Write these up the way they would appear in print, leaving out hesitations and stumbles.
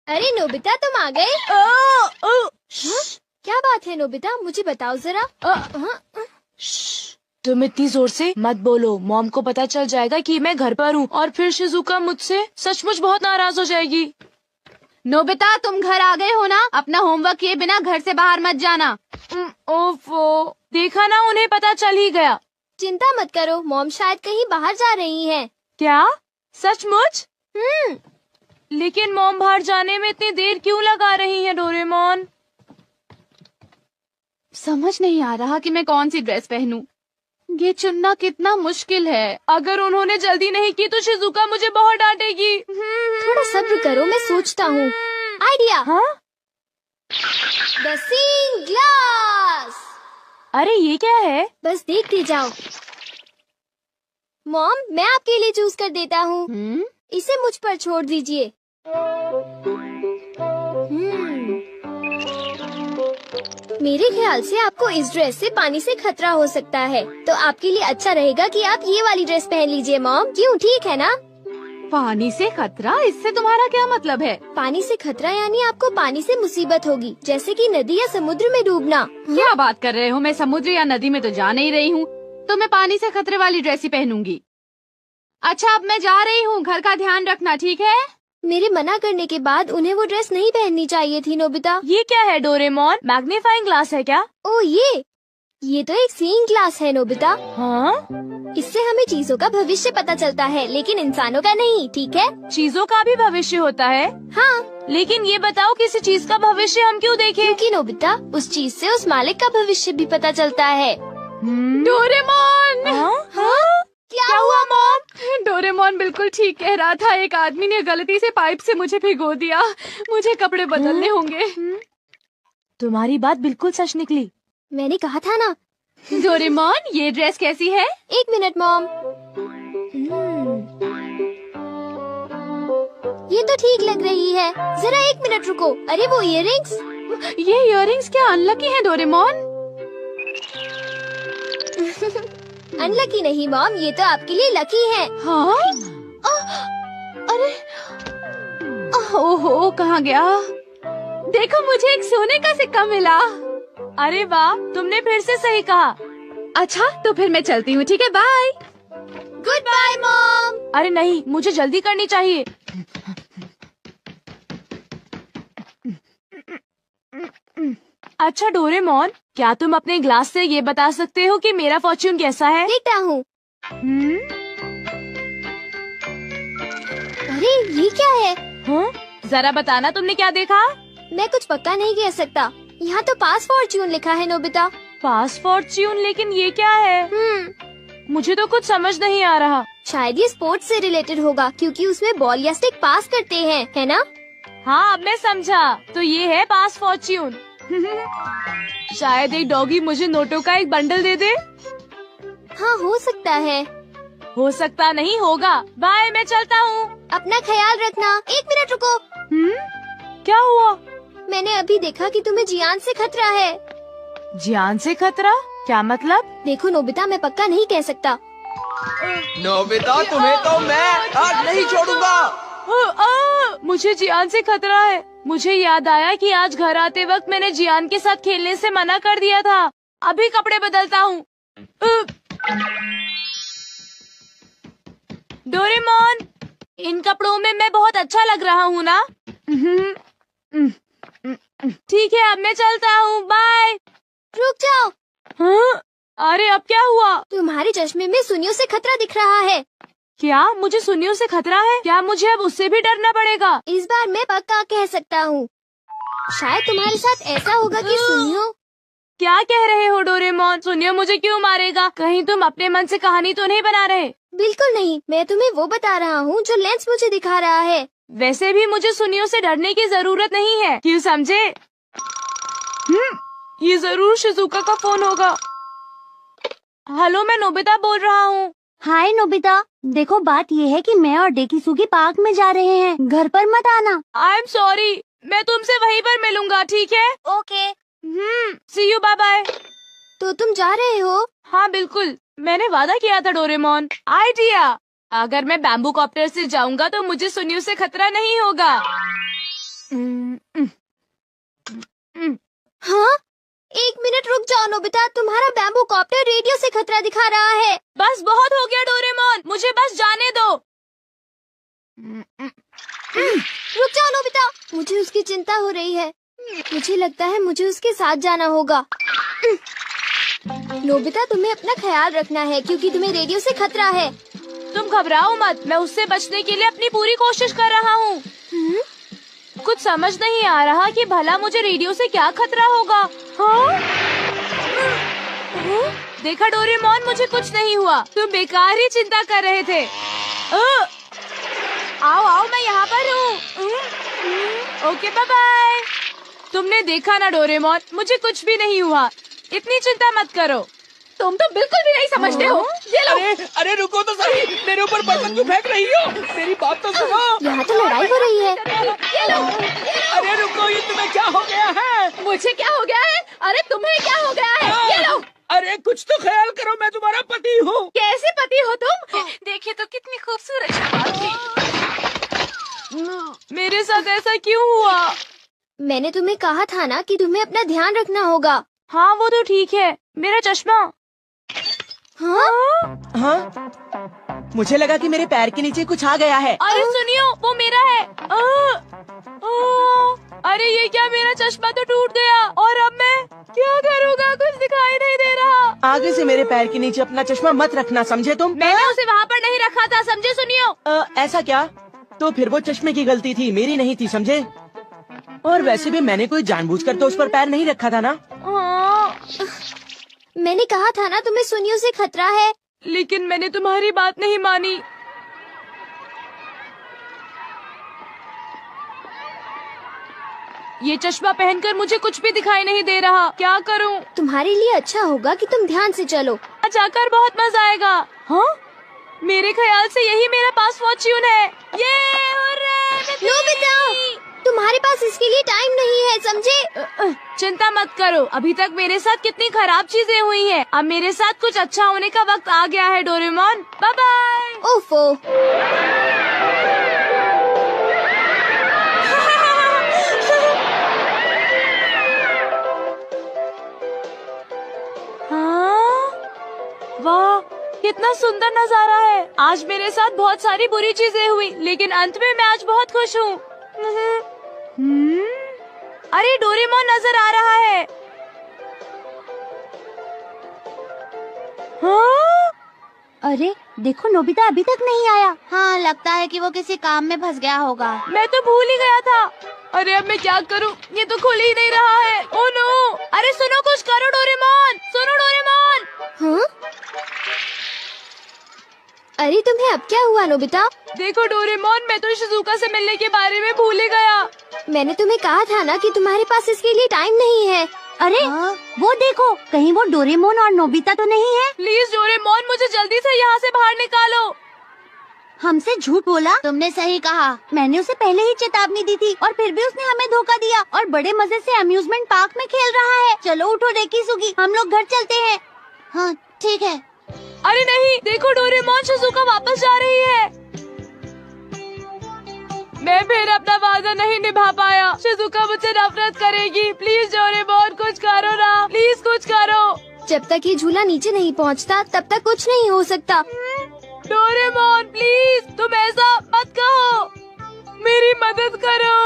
अरे नोबिता तुम आ गए? हाँ? क्या बात है नोबिता, मुझे बताओ जरा। तुम इतनी जोर से मत बोलो, मॉम को पता चल जाएगा कि मैं घर पर हूँ और फिर शिजुका मुझसे सचमुच बहुत नाराज हो जाएगी। नोबिता तुम घर आ गए हो ना? अपना होमवर्क किए बिना घर से बाहर मत जाना। ओफो, देखा ना, उन्हें पता चल ही गया। चिंता मत करो, मॉम शायद कहीं बाहर जा रही हैं। क्या सचमुच? लेकिन मॉम बाहर जाने में इतनी देर क्यों लगा रही है डोरेमोन? समझ नहीं आ रहा कि मैं कौन सी ड्रेस पहनूं। ये चुनना कितना मुश्किल है। अगर उन्होंने जल्दी नहीं की तो शिजुका मुझे बहुत डांटेगी। थोड़ा सब्र करो, मैं सोचता हूँ। आइडिया। हाँ? The seeing glass. अरे ये क्या है? बस देखते जाओ। मॉम मैं आपके लिए चूज कर देता हूँ। इसे मुझ पर छोड़ दीजिए। मेरे ख्याल से आपको इस ड्रेस से पानी से खतरा हो सकता है, तो आपके लिए अच्छा रहेगा कि आप ये वाली ड्रेस पहन लीजिए मॉम। क्यों, ठीक है ना? पानी से खतरा? इससे तुम्हारा क्या मतलब है? पानी से खतरा यानी आपको पानी से मुसीबत होगी, जैसे कि नदी या समुद्र में डूबना। क्या बात कर रहे हो? मैं समुद्र या नदी में तो जा नहीं रही हूँ, तो मैं पानी से खतरे वाली ड्रेस ही पहनूंगी। अच्छा अब मैं जा रही हूँ, घर का ध्यान रखना, ठीक है? मेरे मना करने के बाद उन्हें वो ड्रेस नहीं पहननी चाहिए थी नोबिता। ये क्या है डोरेमोन? मैग्नीफाइंग ग्लास है क्या? ओ ये तो एक सीइंग ग्लास है नोबिता। हाँ? इससे हमें चीजों का भविष्य पता चलता है, लेकिन इंसानों का नहीं, ठीक है? चीजों का भी भविष्य होता है? हाँ। लेकिन ये बताओ, किसी चीज का भविष्य हम क्यों देखें? क्योंकि नोबिता उस चीज से उस मालिक का भविष्य भी पता चलता है। डोरेमोन! हाँ? क्या हुआ मॉम? डोरेमोन बिल्कुल ठीक कह रहा था। एक आदमी ने गलती से पाइप से मुझे भिगो दिया। मुझे कपड़े बदलने होंगे। तुम्हारी बात बिल्कुल सच निकली। मैंने कहा था ना। डोरेमोन ये ड्रेस कैसी है? एक मिनट मॉम। ये तो ठीक लग रही है। जरा एक मिनट रुको। अरे वो इयररिंग्स। ये इयररिंग्स क्या अनलकी है डोरेमोन? अनलकी नहीं मॉम, ये तो आपके लिए लकी है। हाँ? अरे ओहो, कहाँ गया? देखो मुझे एक सोने का सिक्का मिला। अरे वाह, तुमने फिर से सही कहा। अच्छा तो फिर मैं चलती हूँ, ठीक है? बाय। Goodbye mom. अरे नहीं, मुझे जल्दी करनी चाहिए। अच्छा डोरेमोन, क्या तुम अपने ग्लास से ये बता सकते हो कि मेरा फॉर्च्यून कैसा है? देखता हूँ। अरे ये क्या है? हाँ? जरा बताना, तुमने क्या देखा? मैं कुछ पक्का नहीं कह सकता। यहाँ तो पास फॉर्च्यून लिखा है नोबिता। पास फॉर्च्यून? लेकिन ये क्या है? मुझे तो कुछ समझ नहीं आ रहा। शायद ये स्पोर्ट्स से रिलेटेड होगा, क्योंकि उसमें बॉल या स्टिक पास करते हैं, है ना? हाँ अब मैं समझा, तो ये है पास फॉर्च्यून। शायद एक डॉगी मुझे नोटों का एक बंडल दे दे। हाँ हो सकता है। हो सकता नहीं, होगा। बाय, मैं चलता हूँ। अपना ख्याल रखना। एक मिनट रुको। क्या हुआ? मैंने अभी देखा कि तुम्हें जियान से खतरा है। जियान से खतरा? क्या मतलब? देखो नोबिता, मैं पक्का नहीं कह सकता। नोबिता तुम्हें तो मैं आज नहीं छोड़ूंगा। मुझे जियान से खतरा है। मुझे याद आया कि आज घर आते वक्त मैंने जियान के साथ खेलने से मना कर दिया था। अभी कपड़े बदलता हूँ। डोरेमोन, इन कपड़ों में मैं बहुत अच्छा लग रहा हूँ ना? ठीक है, अब मैं चलता हूँ। बाय। रुक जाओ। हाँ? अरे अब क्या हुआ? तुम्हारे चश्मे में सुनियों से खतरा दिख रहा है। क्या मुझे सुनियों से खतरा है? क्या मुझे अब उससे भी डरना पड़ेगा? इस बार मैं पक्का कह सकता हूँ। शायद तुम्हारे साथ ऐसा होगा कि सुनियो। क्या कह रहे हो डोरेमोन? सुनियो मुझे क्यों मारेगा? कहीं तुम अपने मन से कहानी तो नहीं बना रहे? बिल्कुल नहीं, मैं तुम्हें वो बता रहा हूँ जो लेंस मुझे दिखा रहा है। वैसे भी मुझे सुनियों से डरने की जरूरत नहीं है, क्यों समझे? ये जरूर शिजुका का फोन होगा। हेलो, मैं नोबिता बोल रहा हूँ। हाय नोबिता, देखो बात ये है कि मैं और डेकिसुगी पार्क में जा रहे हैं, घर पर मत आना। आई एम सॉरी, मैं तुमसे वहीं पर मिलूंगा, ठीक है? Okay. See you, bye bye. तो तुम जा रहे हो? हाँ बिल्कुल, मैंने वादा किया था डोरेमोन। आइडिया, अगर मैं बैम्बू कॉप्टर से जाऊंगा तो मुझे सुनियों से खतरा नहीं होगा। हाँ, 1 मिनट रुक जाओ नोबिता, तुम्हारा बैम्बू कॉप्टर रेडियो से खतरा दिखा रहा है। बस बहुत हो गया डोरेमोन, मुझे बस जाने दो। रुक जाओ नोबिता, मुझे उसकी चिंता हो रही है। मुझे लगता है मुझे उसके साथ जाना होगा। नोबिता, तुम्हें अपना ख्याल रखना है क्योंकि तुम्हें रेडियो से खतरा है। तुम घबराओ मत, मैं उससे बचने के लिए अपनी पूरी कोशिश कर रहा हूँ। कुछ समझ नहीं आ रहा कि भला मुझे रेडियो से क्या खतरा होगा। हाँ? देखा डोरेमोन, मुझे कुछ नहीं हुआ, तुम बेकार ही चिंता कर रहे थे। आओ आओ, मैं यहाँ पर हूँ। Okay, bye bye. तुमने देखा ना डोरेमोन, मुझे कुछ भी नहीं हुआ, इतनी चिंता मत करो। तुम तो बिल्कुल भी नहीं समझते हो। ये लो। अरे रुको तो सही, मेरे ऊपर बर्तन क्यों फेंक रही हो? मेरी बात तो सुनो। यहाँ तो लड़ाई हो रही है। ये लो। अरे रुको, ये तुम्हें क्या हो गया है? मुझे क्या हो गया है? अरे तुम्हें क्या हो गया है? ये लो। अरे कुछ तो ख्याल करो, मैं तुम्हारा पति हूँ। कैसे पति हो तुम? देखिए तो कितनी खूबसूरत शक्ल थी। मेरे साथ ऐसा क्यों हुआ? मैंने तुम्हें कहा था ना कि तुम्हें अपना ध्यान रखना होगा। हाँ, वो तो ठीक है। मेरा चश्मा। हाँ? हाँ? मुझे लगा कि मेरे पैर के नीचे कुछ आ गया है। अरे सुनियो, वो मेरा है। अरे ये क्या, मेरा चश्मा तो टूट गया और अब मैं क्या करूँगा? कुछ दिखाई नहीं दे रहा। आगे से मेरे पैर के नीचे अपना चश्मा मत रखना, समझे तुम? मैंने उसे वहाँ पर नहीं रखा था, समझे सुनियो? ऐसा क्या? तो फिर वो चश्मे की गलती थी, मेरी नहीं थी, समझे? और वैसे भी मैंने कोई जानबूझकर तो उस पर पैर नहीं रखा था ना। मैंने कहा था ना तुम्हें सुनियो से खतरा है। लेकिन मैंने तुम्हारी बात नहीं मानी। ये चश्मा पहनकर मुझे कुछ भी दिखाई नहीं दे रहा, क्या करूं? तुम्हारे लिए अच्छा होगा कि तुम ध्यान से चलो। जाकर बहुत मजा आएगा। हाँ? मेरे ख्याल से यही मेरा पास फॉर्च्यून है। ये नोबिता, तुम्हारे पास इसके लिए टाइम नहीं है, समझे? चिंता मत करो, अभी तक मेरे साथ कितनी खराब चीजें हुई हैं। अब मेरे साथ कुछ अच्छा होने का वक्त आ गया है डोरेमोन। Bye bye. ओफो। हाँ? वाह, कितना सुंदर नजारा है। आज मेरे साथ बहुत सारी बुरी चीजें हुई, लेकिन अंत में मैं आज बहुत खुश हूँ। अरे डोरेमोन नजर आ रहा है। हाँ? अरे देखो, नोबिता अभी तक नहीं आया। हाँ, लगता है कि वो किसी काम में फंस गया होगा। मैं तो भूल ही गया था। अरे अब मैं क्या करूं? ये तो खुल ही नहीं रहा है। Oh no! अरे सुनो, कुछ करो डोरेमोन, सुनो डोरेमोन। हाँ? अरे तुम्हें अब क्या हुआ नोबिता? देखो डोरेमोन, मैं तो शिजुका से मिलने के बारे में भूल ही गया। मैंने तुम्हें कहा था ना कि तुम्हारे पास इसके लिए टाइम नहीं है। अरे वो देखो, कहीं वो डोरेमोन और नोबिता तो नहीं है? प्लीज डोरेमोन, मुझे जल्दी से यहाँ से बाहर निकालो। हमसे झूठ बोला? तुमने सही कहा, मैंने उसे पहले ही चेतावनी दी थी और फिर भी उसने हमें धोखा दिया और बड़े मजे से अम्यूजमेंट पार्क में खेल रहा है। चलो उठो डेकिसुगी, हम लोग घर चलते हैं। हाँ ठीक है। अरे नहीं, देखो डोरेमोन, शिजुका वापस जा रही है। मैं फिर अपना वादा नहीं निभा पाया। शिजुका मुझसे नफरत करेगी। प्लीज डोरेमोन, कुछ करो ना, प्लीज कुछ करो। जब तक ये झूला नीचे नहीं पहुंचता, तब तक कुछ नहीं हो सकता। डोरेमोन प्लीज, तुम ऐसा मत कहो, मेरी मदद करो।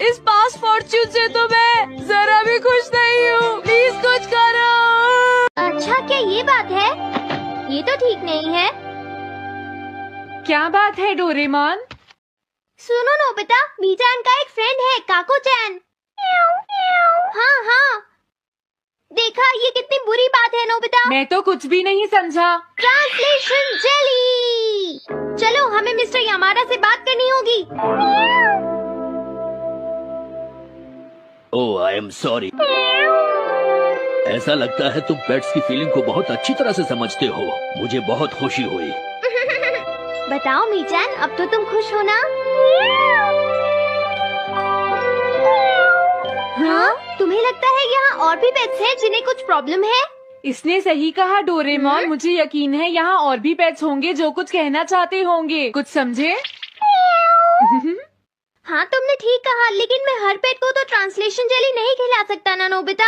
इस पास फॉर्च्यून से तो मैं जरा भी खुश नहीं हूँ। प्लीज कुछ करो। अच्छा, क्या ये बात है? ये तो ठीक नहीं है। क्या बात है डोरेमोन? सुनो नोबिता, मीचान का एक फ्रेंड है, काको-चैन। हाँ हाँ, देखा, ये कितनी बुरी बात है नोबिता। मैं तो कुछ भी नहीं समझा। Translation jelly. चलो, हमें मिस्टर यामाडा से बात करनी होगी। ओह, आई एम सॉरी। ऐसा लगता है तुम पेट्स की फीलिंग को बहुत अच्छी तरह से समझते हो। मुझे बहुत खुशी हुई। बताओ मीचान, अब तो तुम खुश हो ना? हाँ? तुम्हें लगता है यहाँ और भी पेट्स हैं जिन्हें कुछ प्रॉब्लम है? इसने सही कहा डोरेमोन, मुझे यकीन है यहाँ और भी पेट्स होंगे जो कुछ कहना चाहते होंगे। कुछ समझे? हाँ तुमने ठीक कहा, लेकिन मैं हर पेट को तो ट्रांसलेशन जेली नहीं खिला सकता ना नोबिता।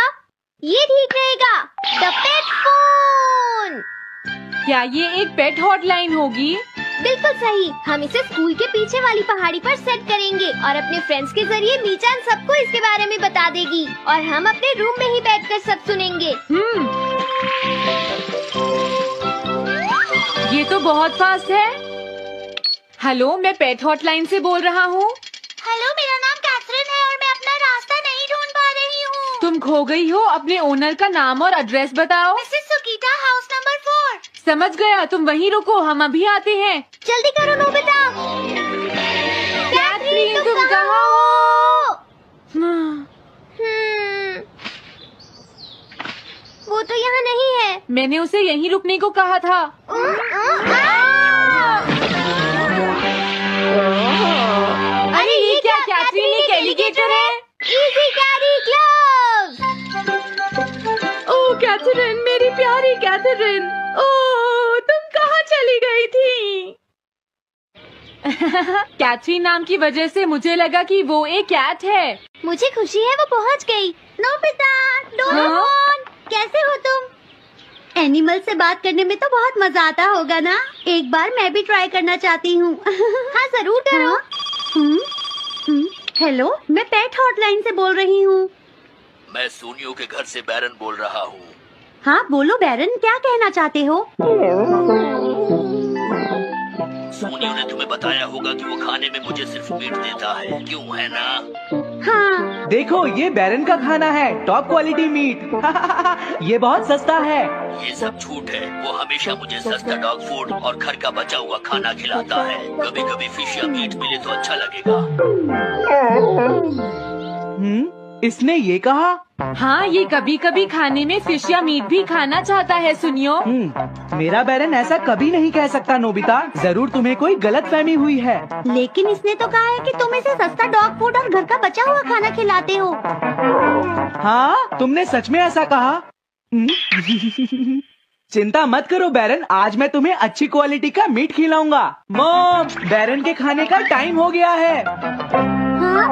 ये ठीक रहेगा, द पेट फोन। क्या ये एक पेट हॉटलाइन होगी? बिल्कुल सही। हम इसे स्कूल के पीछे वाली पहाड़ी पर सेट करेंगे और अपने फ्रेंड्स के जरिए मीचान सबको इसके बारे में बता देगी और हम अपने रूम में ही बैठकर सब सुनेंगे। ये तो बहुत फास्ट है। हेलो, मैं पेट हॉटलाइन से बोल रहा हूँ। हेलो, मेरा नाम कैथरीन है और मैं अपना रास्ता नहीं ढूंढ पा रही हूँ। तुम खो गई हो, अपने ओनर का नाम और एड्रेस बताओ। Mrs Sukita, house number 4। समझ गया, तुम वहीं रुको, हम अभी आते हैं। जल्दी करो नोबिता। कैथरीन, तुम कहाँ हो? वो तो यहाँ नहीं है। मैंने उसे यहीं रुकने को कहा था। अरे ये क्या, कैथरीन एक एलिगेटर है। Easy carry gloves. Oh Catherine, मेरी प्यारी कैथरीन, ओह तुम कहाँ चली गई थी? कैथरीन नाम की वजह से मुझे लगा कि वो एक कैट है। मुझे खुशी है वो पहुँच गई। नोबिता, डोरेमोन, कैसे हो तुम? एनिमल से बात करने में तो बहुत मजा आता होगा ना? एक बार मैं भी ट्राई करना चाहती हूँ। हाँ जरूर करो। हेलो, मैं पेट हॉटलाइन से बोल रही हूँ। मैं सोनियो के घर से बैरन बोल रहा हूँ। हाँ बोलो बैरन, क्या कहना चाहते हो? सोनियो ने तुम्हें बताया होगा कि वो खाने में मुझे सिर्फ मीट देता है, क्यों है ना? हाँ। देखो, ये बैरन का खाना है, टॉप क्वालिटी मीट। ये बहुत सस्ता है। ये सब झूठ है। वो हमेशा मुझे सस्ता डॉग फूड और घर का बचा हुआ खाना खिलाता है। कभी कभी फिश या मीट मिले तो अच्छा लगेगा। इसने ये कहा? हाँ, ये कभी कभी खाने में फिश या मीट भी खाना चाहता है। सुनियो, मेरा बैरन ऐसा कभी नहीं कह सकता नोबिता। जरूर तुम्हें कोई गलतफहमी हुई है। लेकिन इसने तो कहा है कि तुम इसे सस्ता डॉग फूड और घर का बचा हुआ खाना खिलाते हो। हाँ, तुमने सच में ऐसा कहा? चिंता मत करो बैरन, आज मैं तुम्हें अच्छी क्वालिटी का मीट खिलाऊंगा। मॉम, बैरन के खाने का टाइम हो गया है। हाँ?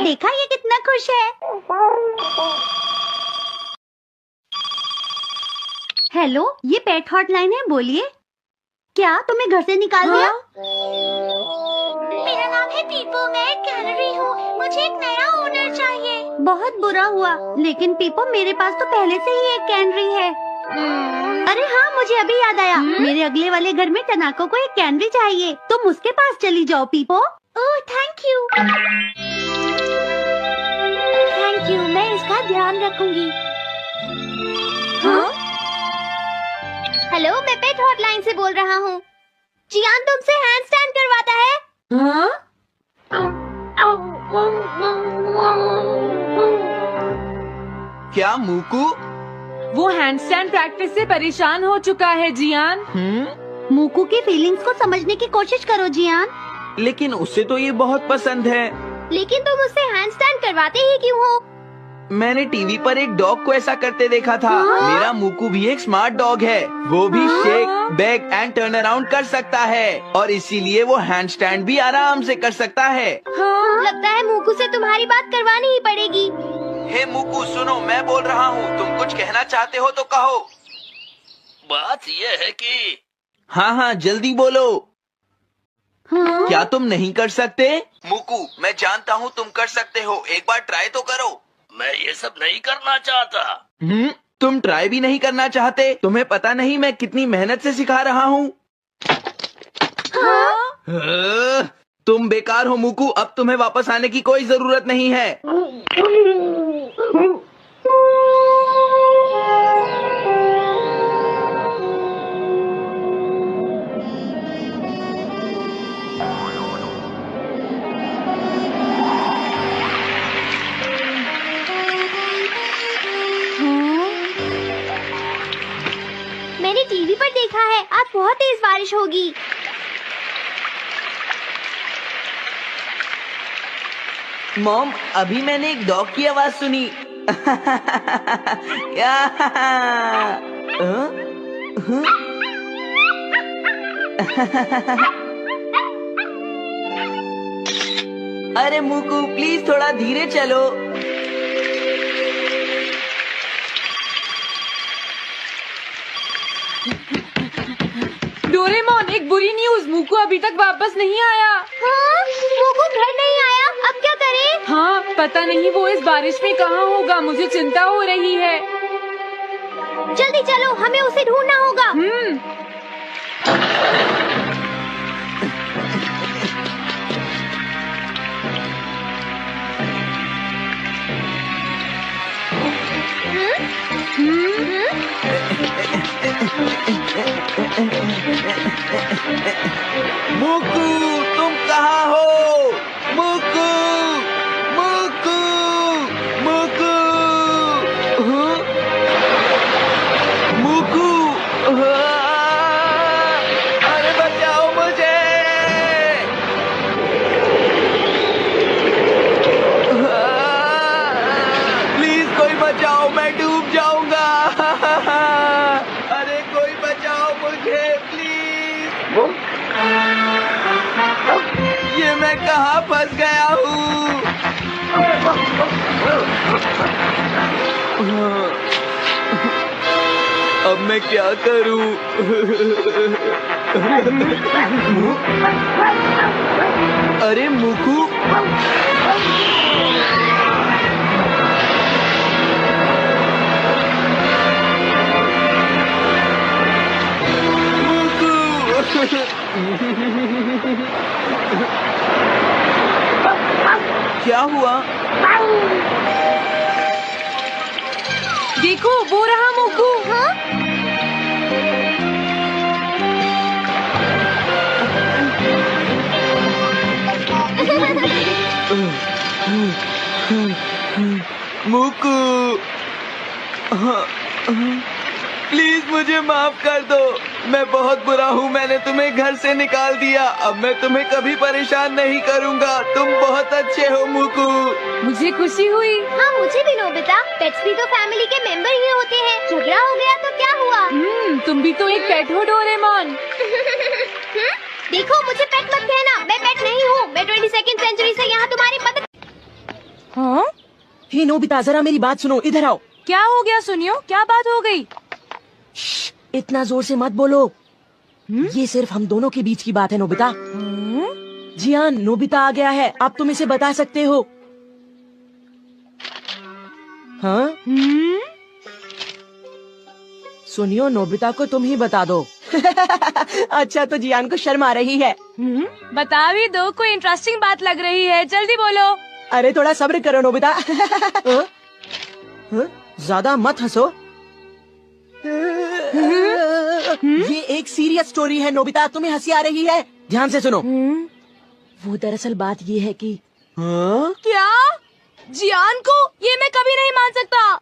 देखा, ये कितना खुश है। हेलो, ये पेट हॉटलाइन है, बोलिए। क्या तुम्हें घर से निकाल दिया? मेरा नाम है पीपो, मैं एक कैनरी हूँ। मुझे एक नया ओनर चाहिए। बहुत बुरा हुआ, लेकिन पीपो मेरे पास तो पहले से ही एक कैनरी है। अरे हाँ, मुझे अभी याद आया। मेरे अगले वाले घर में टनाको को एक कैनरी चाहिए। तुम उसके पास चली जाओ Pipo. Oh thank you. Thank you, मैं इसका ध्यान रखूंगी। हाँ? हेलो, मैं पेट हॉटलाइन से बोल रहा हूँ। जियान तुमसे हैंड स्टैंड करवाता है। हाँ? क्या मूकू? वो हैंडस्टैंड प्रैक्टिस से परेशान हो चुका है जियान। मूकू की फीलिंग्स को समझने की कोशिश करो जियान। लेकिन उससे तो ये बहुत पसंद है। लेकिन तुम उससे हैंड स्टैंड करवाते ही क्यों हो? मैंने टीवी पर एक डॉग को ऐसा करते देखा था। मेरा मूकू भी एक स्मार्ट डॉग है। वो भी shake, back and turn around कर सकता है और इसीलिए वो हैंड स्टैंड भी आराम से कर सकता है। लगता है मूकू से तुम्हारी बात करवानी ही पड़ेगी। हे मूकू, सुनो, मैं बोल रहा हूँ। तुम कुछ कहना चाहते हो तो कहो। बात ये है कि हाँ हाँ, जल्दी बोलो। क्या तुम नहीं कर सकते? मूकू, मैं जानता हूँ तुम कर सकते हो। एक बार ट्राई तो करो। मैं ये सब नहीं करना चाहता। तुम ट्राई भी नहीं करना चाहते? तुम्हें पता नहीं मैं कितनी मेहनत से सिखा रहा हूँ। तुम बेकार हो मूकू, अब तुम्हें वापस आने की कोई जरूरत नहीं है। मैंने टीवी पर देखा है आज बहुत तेज बारिश होगी। मॉम, अभी मैंने एक डॉग की आवाज सुनी। या अरे मुकू प्लीज थोड़ा धीरे चलो। डोरेमोन, एक बुरी न्यूज, मुकू अभी तक वापस नहीं आया। हाँ, मोकू घर नहीं आया, अब क्या करें? हाँ, पता नहीं वो इस बारिश में कहाँ होगा, मुझे चिंता हो रही है। जल्दी चलो, हमें उसे ढूंढना होगा। मुकू तुम कहाँ हो? मुकू मुकू मुकू हाँ? मुकू हाँ? अरे बचाओ मुझे। प्लीज कोई बचाओ, मैं डूब जाऊंगा। अरे कोई बचाओ मुझे प्लीज। ये मैं कहाँ फंस गया हूँ? अब मैं क्या करूँ? अरे मुकू क्या हुआ? देखो वो रहा मुकू। हाँ? मुकू प्लीज मुझे माफ कर दो, मैं बहुत बुरा हूँ, मैंने तुम्हें घर से निकाल दिया। अब मैं तुम्हें कभी परेशान नहीं करूँगा, तुम बहुत अच्छे हो मुकू। मुझे खुशी हुई। हाँ, मुझे भी नोबिता, पेट्स भी तो फैमिली के मेंबर ही होते हैं। झगड़ा हो गया तो क्या हुआ? तुम भी तो एक पेट हो डोरेमोन। देखो मुझे पेट मत कहना, मैं पेट नहीं हूँ, मैं 22वीं सेंचुरी से यहाँ तुम्हारी मदद। हाँ? हे नोबिता, जरा मेरी बात सुनो, इधर आओ। क्या हो गया सुनियो, क्या बात हो गई? इतना जोर से मत बोलो। ये सिर्फ हम दोनों के बीच की बात है नोबिता। जियान, नोबिता आ गया है, आप तुम इसे बता सकते हो। हाँ? सुनियो, नोबिता को तुम ही बता दो। अच्छा, तो जियान को शर्म आ रही है। बता भी दो, कोई इंटरेस्टिंग बात लग रही है, जल्दी बोलो। अरे थोड़ा सब्र करो नोबिता। हाँ? हाँ? ज्यादा मत हंसो। ये एक सीरियस स्टोरी है नोबिता, तुम्हें हंसी आ रही है? ध्यान से सुनो। वो दरअसल बात ये है कि हाँ? क्या? जियान को? ये मैं कभी नहीं मान सकता।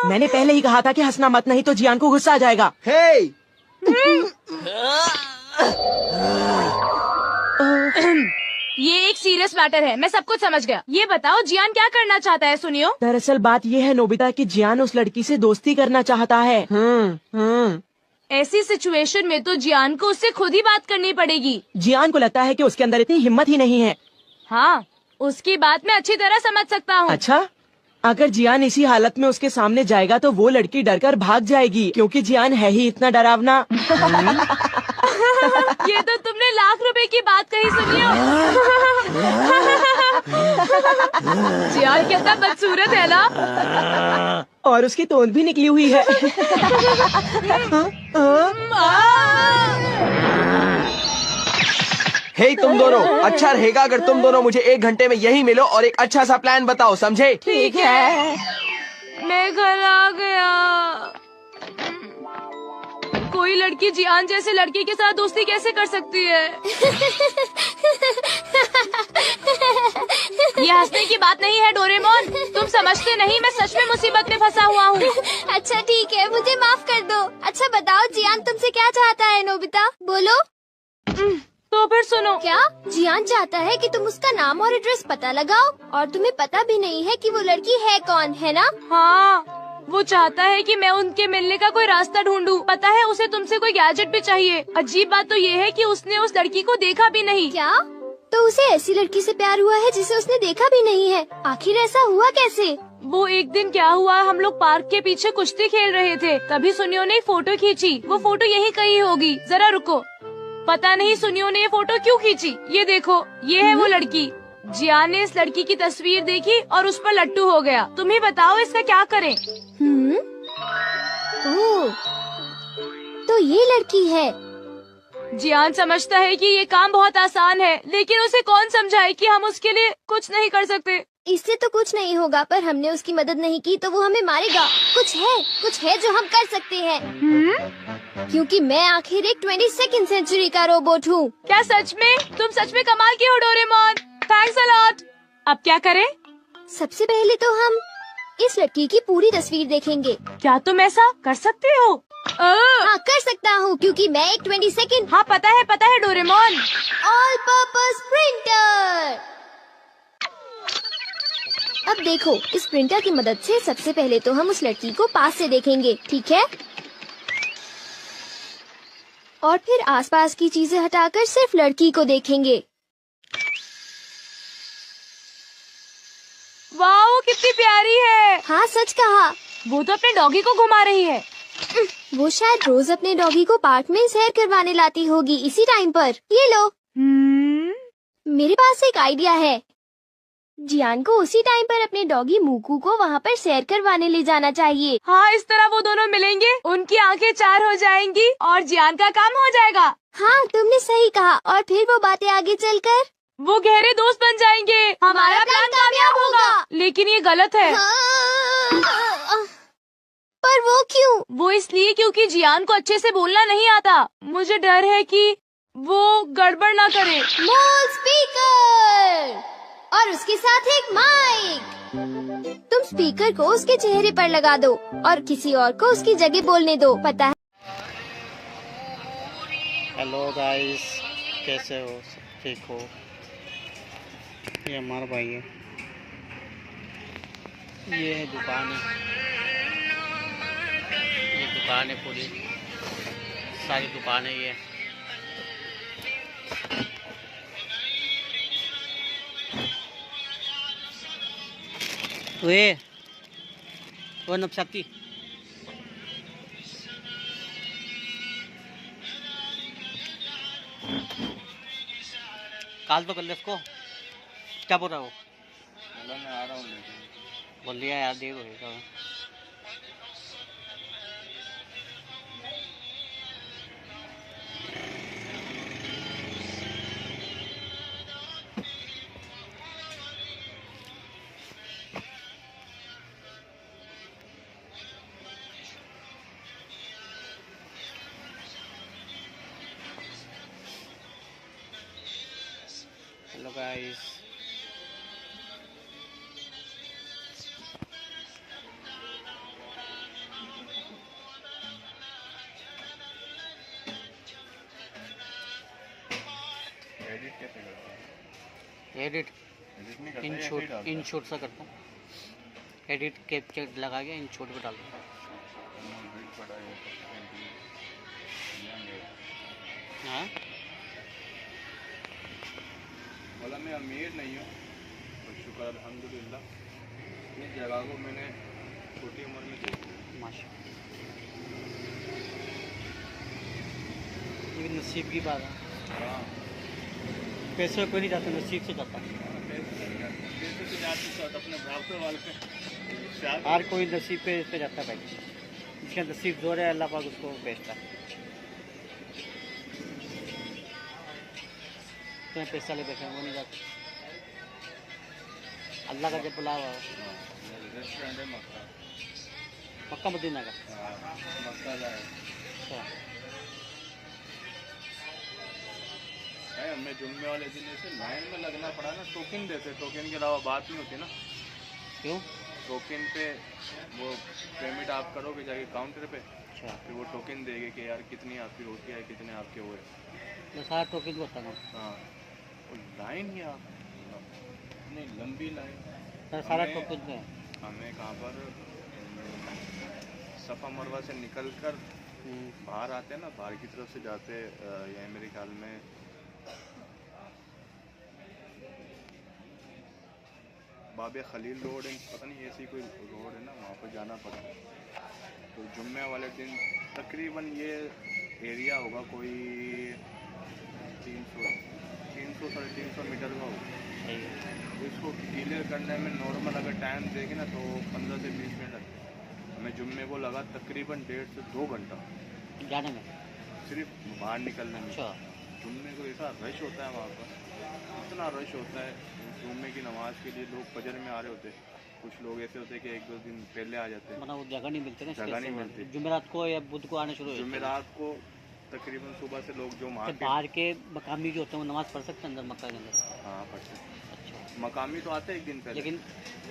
मैंने पहले ही कहा था कि हंसना मत, नहीं तो जियान को गुस्सा आ जाएगा। हे ये एक सीरियस मैटर है, मैं सब कुछ समझ गया। ये बताओ जियान क्या करना चाहता है सुनियो? दरअसल बात ये है नोबिता कि जियान उस लड़की से दोस्ती करना चाहता है। ऐसी सिचुएशन में तो जियान को उससे खुद ही बात करनी पड़ेगी। जियान को लगता है कि उसके अंदर इतनी हिम्मत ही नहीं है। हाँ, उसकी बात मैं अच्छी तरह समझ सकता हूँ। अच्छा, अगर जियान इसी हालत में उसके सामने जाएगा तो वो लड़की डरकर भाग जाएगी, क्योंकि जियान है ही इतना डरावना। ये तो तुमने लाख रुपए की बात कही सुनियो। जियान कितना बदसूरत है ना, और उसकी तोंद भी निकली हुई है। हे तुम दोनों, अच्छा रहेगा अगर तुम दोनों मुझे 1 घंटे में यहीं मिलो और एक अच्छा सा प्लान बताओ, समझे? ठीक है। मैं घर आ गया। कोई लड़की जियान जैसे लड़के के साथ दोस्ती कैसे कर सकती है? ये हंसने की बात नहीं है डोरेमोन, तुम समझते नहीं, मैं सच में मुसीबत में फंसा हुआ हूँ। अच्छा ठीक है, मुझे माफ कर दो। अच्छा बताओ जियान तुमसे क्या चाहता है नोबिता, बोलो। तो फिर सुनो। क्या? जियान चाहता है कि तुम उसका नाम और एड्रेस पता लगाओ, और तुम्हें पता भी नहीं है कि वो लड़की है कौन, है ना? हाँ, वो चाहता है कि मैं उनके मिलने का कोई रास्ता ढूंढूं। पता है उसे तुमसे कोई गैजेट भी चाहिए। अजीब बात तो ये है कि उसने उस लड़की को देखा भी नहीं। क्या? तो उसे ऐसी लड़की से प्यार हुआ है जिसे उसने देखा भी नहीं है। आखिर ऐसा हुआ कैसे? वो एक दिन क्या हुआ, हम लोग पार्क के पीछे कुश्ती खेल रहे थे, तभी सुनियो ने एक फोटो खींची। वो फोटो यहीं कहीं होगी, जरा रुको। पता नहीं सुनियो ने ये फोटो क्यों खींची। ये देखो, ये है वो लड़की। जियान ने इस लड़की की तस्वीर देखी और उस पर लट्टू हो गया। तुम ही बताओ इसका क्या करें। ओह, तो ये लड़की है। जियान समझता है कि ये काम बहुत आसान है, लेकिन उसे कौन समझाए कि हम उसके लिए कुछ नहीं कर सकते। इससे तो कुछ नहीं होगा, पर हमने उसकी मदद नहीं की तो वो हमें मारेगा। कुछ है जो हम कर सकते हैं। क्योंकि मैं आखिर एक 22वीं सेंचुरी का रोबोट हूँ। क्या सच में? तुम सच में कमाल की हो डोरेमोन। Thanks a lot. अब क्या करें? सबसे पहले तो हम इस लड़की की पूरी तस्वीर देखेंगे। क्या तुम ऐसा कर सकते हो? हाँ, कर सकता हूँ क्योंकि मैं एक 22nd हाँ पता है डोरेमोन। All purpose printer. अब देखो, इस प्रिंटर की मदद से सबसे पहले तो हम उस लड़की को पास से देखेंगे, ठीक है? और फिर आसपास की चीजें हटाकर सिर्फ लड़की को देखेंगे। वाओ, कितनी प्यारी है। हाँ, सच कहा। वो तो अपने डॉगी को घुमा रही है। वो शायद रोज अपने डॉगी को पार्क में सैर करवाने लाती होगी इसी टाइम पर। ये लो। मेरे पास एक आइडिया है। जियान को उसी टाइम पर अपने डॉगी मूकू को वहाँ पर सैर करवाने ले जाना चाहिए। हाँ, इस तरह वो दोनों मिलेंगे, उनकी आंखें चार हो जाएंगी और जियान का काम हो जाएगा। हाँ, तुमने सही कहा। और फिर वो बातें आगे चलकर वो गहरे दोस्त बन जाएंगे। हमारा प्लान कामयाब होगा। लेकिन ये गलत है। पर वो क्यों? वो इसलिए क्योंकि जियान को अच्छे से बोलना नहीं आता। मुझे डर है कि वो गड़बड़ ना करे। मॉल स्पीकर और उसके साथ एक माइक। तुम स्पीकर को उसके चेहरे पर लगा दो और किसी और को उसकी जगह बोलने दो। पता है? हेलो गाइस, कैसे हो? सब ठीक हो? ये हमारा भाई है। ये है दुकान है, ये दुकान है, पूरी सारी दुकान है ये। वो नपशक्ति काल तो कर ले इसको। क्या बोल रहा है वो? मैं आ रहा हूँ। बोल लिया यार, देर हो गई। Hello guys, edit in short सा करता हूँ। एडिट कैप्चर लगा के इन शॉट पे डाल दूँ। हाँ, बोला मैं अमीर नहीं हूँ, तो शुक्र अल्हम्दुलिल्लाह इस जगह को मैंने छोटी उम्र में देखी। माशाल्लाह, ये नसीब की बात है। हाँ, पैसे कोई नहीं जाता, नसीब से जाता है। पैसे से जाती तो अपने बराबर वाले हर कोई नसीब पे जाता है भाई। इसका नसीब जोर है, अल्लाह पाक उसको भेजता है। तो पैसा ले बैठे वो नहीं जाते। अल्लाह का जब बुलावा हो। रेस्टोरेंट है मक्का, मक्का मदीना का। मक्का जाए अच्छा, हमें जुम्मे वाले दिन ऐसे लाइन में लगना पड़ा ना। टोकन देते, टोकन के अलावा बात नहीं होती ना। क्यों? टोकन पे वो पेमेंट आप करोगे जाके काउंटर पे, अच्छा, फिर वो टोकन देंगे कि यार कितनी आपकी रोटी है, कितने आपके वो है। तो सारा टोकन को बताना। हाँ, वो लाइन ही आप इतनी लंबी लाइन। सारा हमें- टोकन में हमें कहाँ पर सफ़ा मरवा से निकल कर बाहर आते हैं ना, बाहर की तरफ से जाते ये मेरे ख्याल में बाबे खलील रोड है, पता नहीं ऐसी कोई रोड है ना, वहाँ पर जाना पड़ता है। तो जुम्मे वाले दिन तकरीबन ये एरिया होगा कोई 300 साढ़े 300 मीटर का होगा। इसको क्लियर करने में नॉर्मल अगर टाइम देखें ना तो 15 से 20 मिनट लगते हैं। हमें जुम्मे को लगा तकरीबन 1.5 से 2 घंटा जाने में, सिर्फ बाहर निकलने में। अच्छा। जुम्मे को ऐसा रश होता है वहाँ पर, इतना रश होता है। जुम्मे की नमाज के लिए लोग फजर में आ रहे होते हैं, कुछ लोग ऐसे होते हैं कि 1-2 दिन पहले आ जाते हैं, मतलब वो जगह नहीं मिलती ना, जगह नहीं मिलती। जुमेरात को या बुध को आने शुरू हो जाते हैं। जुमेरात को तकरीबन सुबह से लोग जो तो मार्केट बाहर के मकामी जो होते हैं वो नमाज पढ़ सकते हैं अंदर मक्का के अंदर? हाँ पढ़ते हैं। अच्छा। मकामी तो आते हैं एक दिन पहले, लेकिन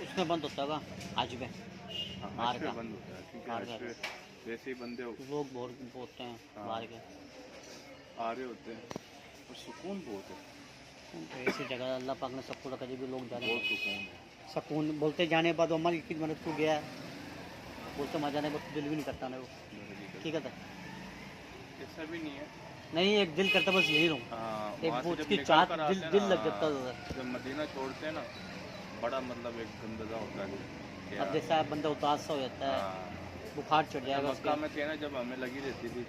उसमें बंद होता होगा आज में, हाँ, बाहर हज पे का। बंद होता है क्योंकि बाहर हज का। पे वैसे ही बंदे लोग बहुत बोलते हैं हाँ। बाहर के। आ रहे होते हैं और सुकून बहुत है, तो ऐसी जगह अल्लाह पाक ने सबको रखा भी लोग जाने बहुत सुकून है। सुकून बोलते जाने के बाद हमारी की मदद को गया बोलते वहाँ जाने को दिल भी नहीं करता ना वो, ठीक है। ऐसा भी नहीं है, नहीं एक दिल करता बस यही रहूँ, हाँ, एक वहाँ से वो जब उसकी निकल चाहत कर आते दिल हैं दिल ना, लग जाता है। जब मदीना छोड़ते हैं ना बड़ा मतलब एक गंदगा होता है कि अब यार, जैसा बंदा उदास सा हो जाता है, हाँ। बुखार चढ़ जाएगा मक्का उसके। में थे ना जब हमें लगी रहती थी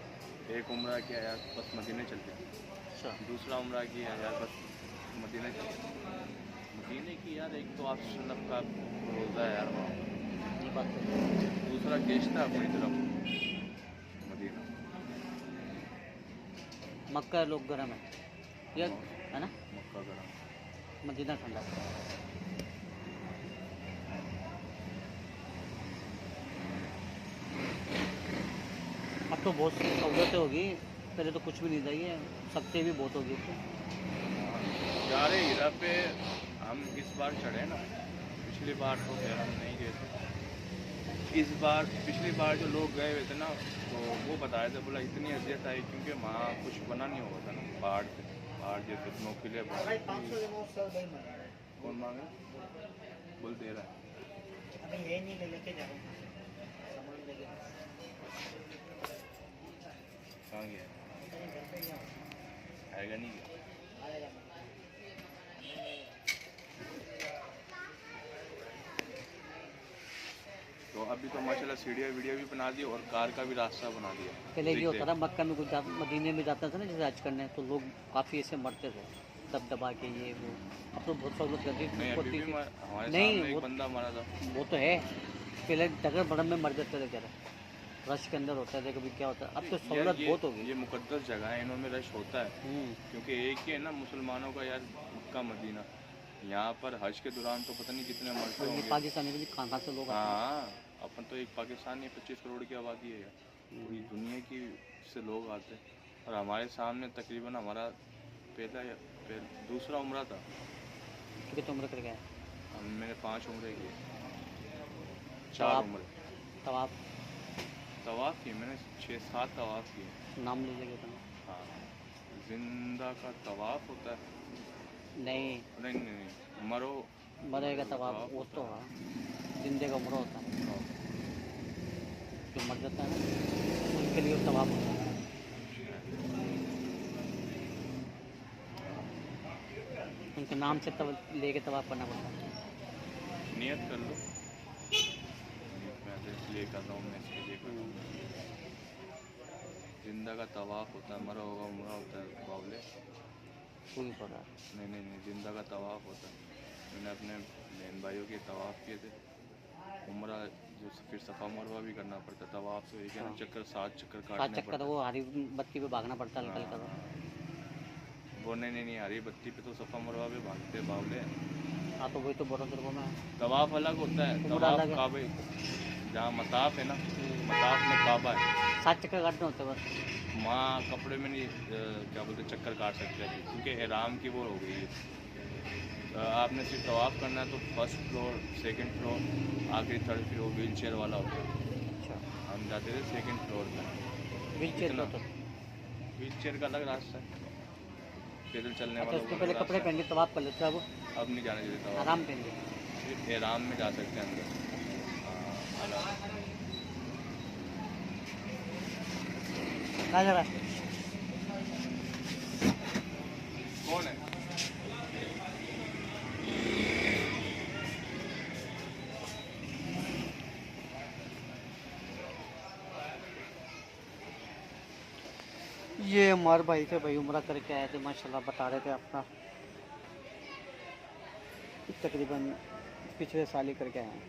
एक उम्रा किया यार बस मदीने चलते, अच्छा। दूसरा उम्रा किया यार बस मदीने चलते। मदीने की यार एक तो आप सुन्नत का रोज़ा है यार वहाँ पर, ये बात तो दूसरा गेस्ट था अपनी तरफ मदीना। मक्का लोग गर्म है ये है ना, मक्का गरम, मदीना ठंडा। अब तो बहुत सहूलतें होगी, पहले तो कुछ भी नहीं था, ये सख्ती भी बहुत होगी। यार हीरा पे हम इस बार चढ़े ना, पिछली बार तो खैर हम नहीं गए थे। इस बार पिछली बार जो लोग गए हुए थे ना तो वो बता रहे थे, बोला इतनी अजियत आई क्योंकि वहाँ कुछ बना नहीं हुआ था ना, पहाड़ जैसे नोकिले। कौन मांगे? बोल दे रहा है। कहाँ गया? आएगा नहीं क्या? तो अभी तो माशाल्लाह सीढ़ियाँ वीडियो भी बना दी और कार का भी रास्ता बना दिया। पहले ये होता था मक्का में कुछ मदीने में जाता था ना जैसे हज करने, तो लोग काफ़ी ऐसे मरते थे दब दबा के ये वो। अब तो बहुत सहूलत कर दी नहीं अभी भी हमारे सामने एक बंदा मरा था। वो तो है, पहले डगर बड़म में मर जाते थे बेचारे, रश के अंदर होता है, कभी क्या होता है। अब तो सहूलत बहुत होगी। ये मुकद्दस जगह है, इनमें रश होता है क्योंकि एक ही है ना मुसलमानों का यार मक्का मदीना। यहाँ पर हज के दौरान तो पता नहीं कितने मरते होंगे। पाकिस्तानी भी कहाँ से लोग आते हैं। हाँ अपन तो एक पाकिस्तान है, 25 करोड़ की आबादी है यार, पूरी दुनिया की से लोग आते हैं। और हमारे सामने तकरीबन हमारा दूसरा उम्रा था। कितने उम्र कर गए? मैंने 5 उम्रे किए, 4 उम्र। तवाफ किए मैंने 6-7 तवाफ किए। नाम लीजिएगा। हाँ जिंदा का तवाफ होता है। नहीं मरेगा तवाफ वो तो जिंदे का उम्र होता है, जो मर जाता है ना उनके लिए तवाफ होता है। उनके नाम से तब लेके तवाफ करना पड़ता है। नियत कर लो, मैं इसलिए कर रहा हूँ, मैं इसके लिए कर रहा हूँ। जिंदा का तवाफ होता है, मरा होगा उम्रा होता है बावले। कोई पता नहीं जिंदा का तवाफ होता है। मैंने अपने बहन भाइयों के तवाफ़ किए थे। उम्रा जो फिर सफ़ा मरवा भी करना पड़ता है। तवाफ़ से एक है चक्कर 7 चक्कर काटने पड़ते हैं। वो हरी बत्ती पे भागना पड़ता है निकल कर। वो नहीं हरी बत्ती पे तो सफ़ा मरवा पे भागते बावले। हाँ तो वही तो बोरा तेरे को मैं। तवाफ़ अलग होता है, तवाफ़ काबे जहाँ मताफ़ है ना, मताफ़ में काबा है, 7 चक्कर काटने होते हैं बस। वहाँ कपड़े में नहीं क्या बोलते चक्कर काट सकते हैं क्योंकि एहराम की वो हो गई है। आपने सिर्फ तवाफ़ करना है तो 1st फ्लोर 2nd फ्लोर आखिरी 3rd फ्लोर व्हील चेयर वाला होता है। अच्छा हम जाते थे 2nd फ्लोर पर। व्हील चेयर का अलग रास्ता है, पैदल चलने वाला। उसके पहले कपड़े पहन के तवाफ़ कर लेते हैं। अब नहीं जाने देते, आराम पहन के सिर्फ एहराम में जा सकते हैं अंदर। कहाँ जा रहा है? कौन है? ये हमारे भाई थे भाई, उम्रा करके आए थे माशाल्लाह, बता रहे थे अपना तकरीबन पिछले साल ही करके आए हैं।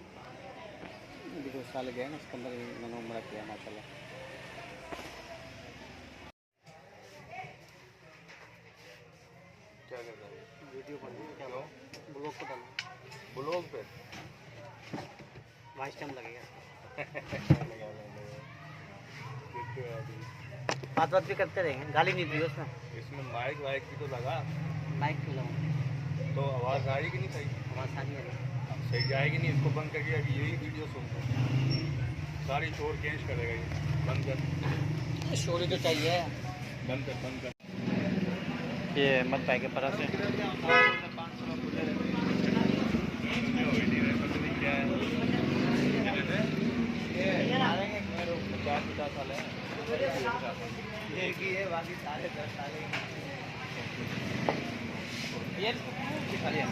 अभी 2 साल गए ना, उसके अंदर मैंने उम्रा किया माशाल्लाह। क्या कर रहा है? वीडियो बन रही है क्या? ब्लॉग को डालना, ब्लॉग पे वॉइस टाइम लगेगा। बात भी करते रहेंगे, गाली नहीं दी उसमें। इसमें माइक वाइक भी तो लगा, माइक क्यों लगाऊं? तो आवाज़ आएगी नहीं सही? आवाज़ आ नहीं आ रही। सही जाएगी नहीं, इसको बंद करके अभी यही वीडियो सुनते हैं, सारी शोर चेंज करेगा ये। बंद कर, स्टोरी तो चाहिए। बंद कर, बंद कर। ये मत पाएगा परा से। क्या है? 50 साल है। ये बाकी सारे 10 साल ये दिखा लिया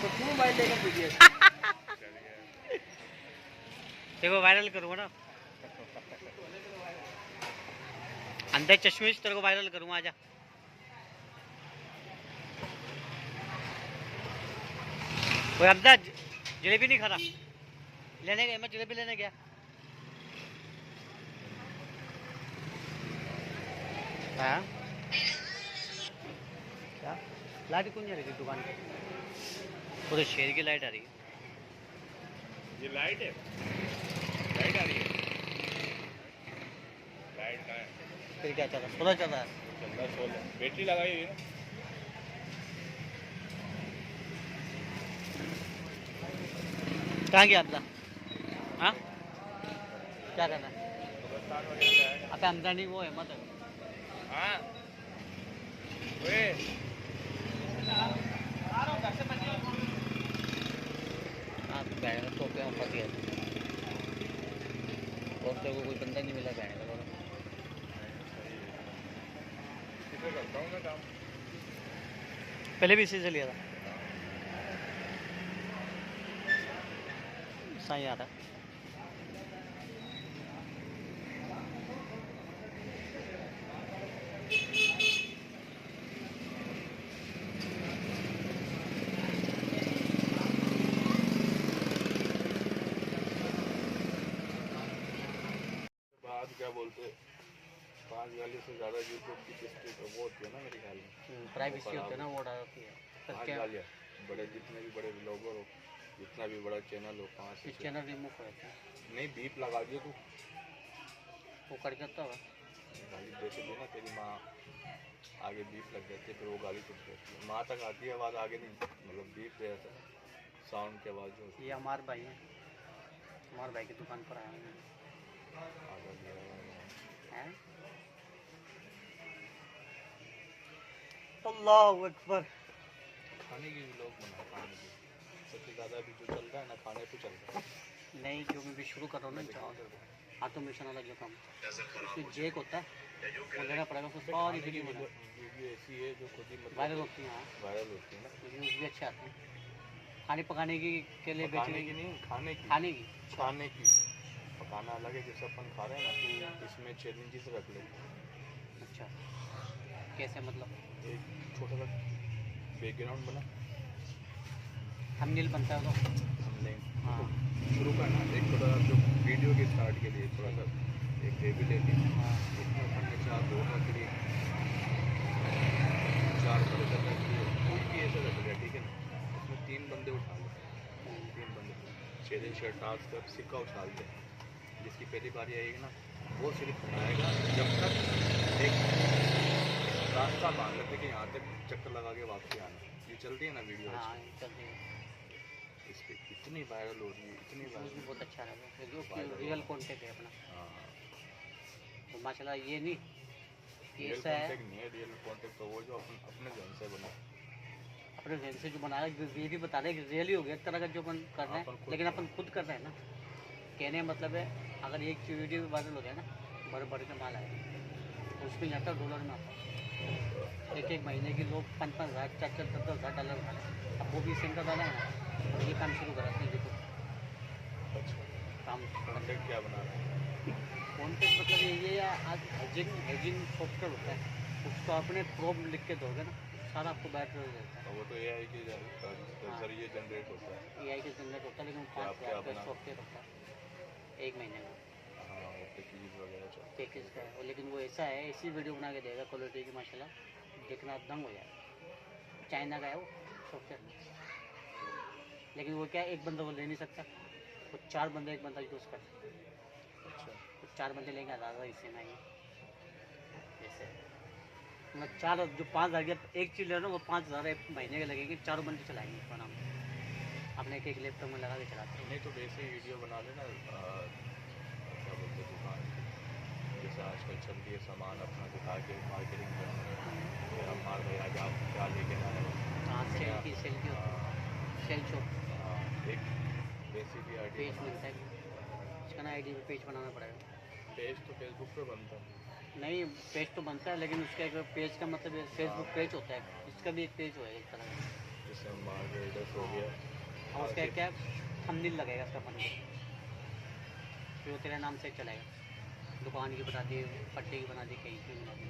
तो क्यों मोबाइल लेकर वीडियो देखो वायरल करूँगा ना, अंधे चश्मिश तेरे को वायरल करूँगा, आजा। कोई अब्दा जलेबी नहीं खा रहा, लेने गया, मैं जलेबी लेने गया। हाँ क्या लाइट कौन जा रही थी दुकान पे? वो तो शेर की लाइट आ रही है। ये लाइट है, लाइट आ रही है। लाइट कहाँ है? फिर क्या चल रहा है? सोलर चल रहा है। चल रहा है सोलर, बैटरी लगाई हुई है ना। कहाँ गया अब्दा? हाँ क्या करना है? कब्रिस्तान वगैरह जाएगा। अब अंदर नहीं, वो है मत है। हाँ वे हाँ तो बैठने तो क्या फंस गया और तेरे को कोई बंदा नहीं मिला बैठने का। किसे करता हूँ मैं काम? पहले भी इसी से लिया था। सही आ रहा। बात क्या बोलते, 5 गाली से ज़्यादा यूट्यूब की हिस्ट्री तो वो होती है ना मेरे ख्याल में। प्राइवेसी होती है ना, वो डालती है। 5 गालियाँ, बड़े जितने भी बड़े ब्लॉगर हो, जितना भी बड़ा चैनल हो, 5 इस चैनल रिमूव करते हैं, नहीं बीप लगा दिए तू, वो कट जाता होगा। गाली जैसे भी ना तेरी माँ आगे बीप लग जाती है, फिर वो गाली छुट जाती है। माँ तक आती है आवाज़, आगे नहीं, मतलब बीप जैसा साउंड की आवाज़ जो होती ये हमारे भाई है, हमारे भाई की दुकान पर आया हूँ। है। अल्लाहु अकबर। खाने की भी लोग बनाए, खाने की सबसे ज़्यादा अभी जो चल रहा है ना, खाने पे चल रहा है। नहीं जो मैं भी शुरू कर रहा हूँ ना, ऑटोमेशन वाला जो काम, उसमें जेक होता है, वो लेना पड़ेगा, उसको सारी वीडियो वीडियो ऐसी है जो खुद ही मतलब वायरल होती है। हाँ वायरल होती है ना। व्यूज़ भी अच्छे आते हैं। खाने पकाने की के लिए खाने बेचने की नहीं, खाने की, खाने की खाने की। पकाना अलग है, जैसे अपन खा रहे हैं ना, इसमें चैलेंजेस रख ले। अच्छा कैसे मतलब? एक छोटा सा बैकग्राउंड बना, थंबनेल बनता है तो हमने हाँ शुरू करना, एक छोटा सा जो वीडियो के स्टार्ट के लिए थोड़ा सा एक टेबल ले ली, हाँ उसमें अपन ने 4 2 रख लिए, 4 बड़े रख लिए, कोई भी ऐसे रख लिया, ठीक है ना। उसमें 3 बंदे उठा लो, 3 बंदे चैलेंज का टास्क कर, सिक्का उछालते हैं। जिसकी पहली बारी आएगी ना, वो सिर्फ उठाएगा जब तक एक रास्ता बांध लेते कि यहाँ तक चक्कर लगा के वापसी आना। ये चलती है ना वीडियो, हाँ चलते हैं। इस पर इतनी वायरल हो रही है, इतनी व्यूज़ भी वायरल। बहुत अच्छा लगा, जो रियल कॉन्टेक्ट है अपना। हाँ, तो माशाल्लाह ये नहीं ये रियल ऐसा है कॉन्टेक्ट नहीं है, रियल कॉन्टेक्ट तो वो जो अपने जन से बना। अपने जहन से जो बनाया, ये भी बता रहे हैं कि रियल ही हो गया एक तरह का जो अपन कर रहे अपन हैं, खुद लेकिन कर अपन खुद कर रहे हैं ना। कहने का मतलब है अगर एक वीडियो भी वायरल हो जाए ना, बड़े बड़े का माल आएगा, तो उसमें जाता है डॉलर में आता है। एक महीने की लोग 5,000 4,000 10,000 डॉलर खा लें। अब वो भी सिम का डाला है ना, अब ये काम शुरू कराते हैं। देखो काम कंटेंट क्या बना रहे हैं? कॉन्टेंट मतलब ये आज हेजिंग सॉफ्टवेयर होता है, उसको अपने प्रॉप लिख के दोगे ना, सारा आपको बैटर हो जाता है। वो तो एआई के जरिए जनरेट होता है। एआई के जनरेट होता है, लेकिन 5,000 का सॉफ्टवेयर होता है एक महीने का। हाँ, पैकेज वगैरह जो पैकेज का है, लेकिन वो ऐसा है, ऐसी वीडियो बना के देगा क्वालिटी की माशाल्लाह, देखना दंग हो जाएगा। चाइना का है वो सॉफ्टवेयर, लेकिन वो क्या एक बंदा वो ले नहीं सकता, वो 4 बंदे एक बंदा यूज़ कर सकते। अच्छा, तो 4 बंदे लेंगे ज़्यादा इससे नहीं, जैसे मतलब 4 जो 5,000 की एक चीज़ ले रहा वो 5,000 एक महीने के लगेंगे, 4 बंदे चलाएंगे इसका नाम अपने एक लैपटॉप में लगा के चलाते हैं। नहीं तो वैसे ही वीडियो बना लेना, क्या बोलते हैं, दुकान जैसे आजकल चल रही है, सामान अपना दिखा के मार्केटिंग करना, फिर हम मार रहे आज आप क्या लेके आए हो। हाँ, सेल की होती है, सेल शॉप। हाँ, एक वैसी भी आईडी पेज बनता है, इसका ना आईडी पे पेज बनाना पड़ेगा। पेज तो फेसबुक पे बनता है। नहीं, पेज तो बनता है, लेकिन उसका एक पेज का मतलब फेसबुक पेज होता है, इसका भी एक पेज होएगा एक तरह का। जैसे मार्केटर्स हो गया, और उसका क्या थंबनेल लगेगा उसका बनने, फिर वो तेरे नाम से चलेगा। दुकान की बता दी, पट्टे की बना दी, कहीं की बना दी।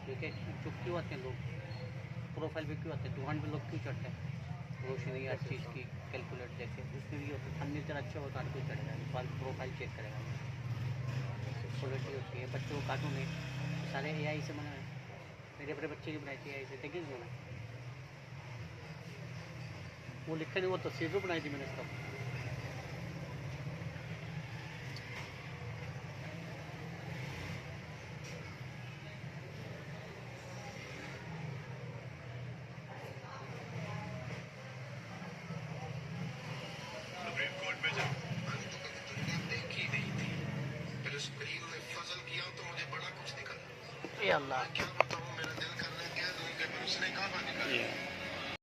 क्योंकि चुप क्यों आते हैं लोग, प्रोफाइल पे क्यों आते हैं, दुकान पे लोग क्यों चढ़ते हैं, रोशनी हर चीज़ की कैलकुलेट देखे, उसमें भी होता है। थंबनेल तेरा अच्छा होता है, कोई चढ़ेगा, प्रोफाइल चेक करेगा, क्वालिटी होती है। बच्चों को कार्टून है सारे एआई से बने हैं, मेरे अपने बच्चे की बनाई थी एआई से, देखिए मैंने वो लिखा नहीं, वो तस्वीर भी बनाई थी मैंने इसका। सुप्रीम कोर्ट में जब मैंने तो कभी दुनिया देखी नहीं थी, फिर स्क्रीन में फजल किया तो मुझे बड़ा कुछ निकला। ये अल्लाह क्या बताऊँ, मेरा दिल करने गया तो उनके उसने कहा निकल